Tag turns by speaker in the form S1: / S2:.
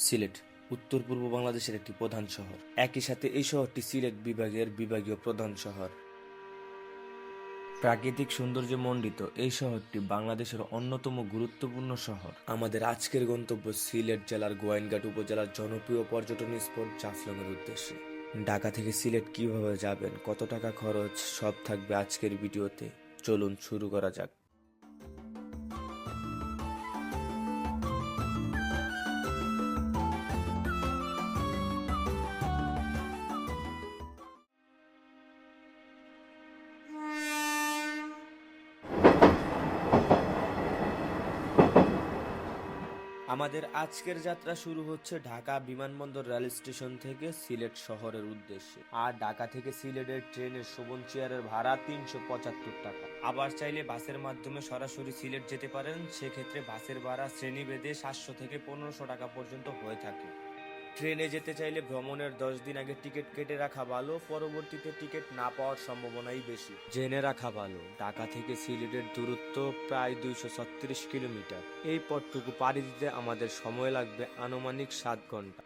S1: সিলেট উত্তর পূর্ব বাংলাদেশের একটি প্রধান শহর। একই সাথে এই শহরটি সিলেট বিভাগের বিভাগীয় প্রধান শহর। প্রাকৃতিক সৌন্দর্যে মণ্ডিত এই শহরটি বাংলাদেশের অন্যতম গুরুত্বপূর্ণ শহর। আমাদের আজকের গন্তব্য সিলেট জেলার গোয়াইনঘাট উপজেলার জনপ্রিয় পর্যটন স্পট জাফলংয়ের উদ্দেশ্যে। ঢাকা থেকে সিলেট কিভাবে যাবেন, কত টাকা খরচ, সব থাকবে আজকের ভিডিওতে। চলুন শুরু করা যাক। আমাদের আজকের যাত্রা শুরু হচ্ছে ঢাকা বিমানবন্দর রেল স্টেশন থেকে সিলেট শহরের উদ্দেশ্যে। আর ঢাকা থেকে সিলেটের ট্রেনের শোভন চেয়ারের ভাড়া ৩৭৫ টাকা। আবার চাইলে বাসের মাধ্যমে সরাসরি সিলেট যেতে পারেন, সেক্ষেত্রে বাসের ভাড়া শ্রেণীভেদে ৭০০ থেকে ১৫০০ টাকা পর্যন্ত হয়ে থাকে। ট্রেনে যেতে চাইলে ভ্রমণের ১০ দিন আগে টিকিট কেটে রাখা ভালো, পরবর্তীতে টিকিট না পাওয়ার সম্ভাবনাই বেশি। জেনে রাখা ভালো, ঢাকা থেকে সিলেটের দূরত্ব প্রায় ২৩৬ কিলোমিটার। এই পথটুকু পাড়ি দিতে আমাদের সময় লাগবে আনুমানিক ৭ ঘন্টা।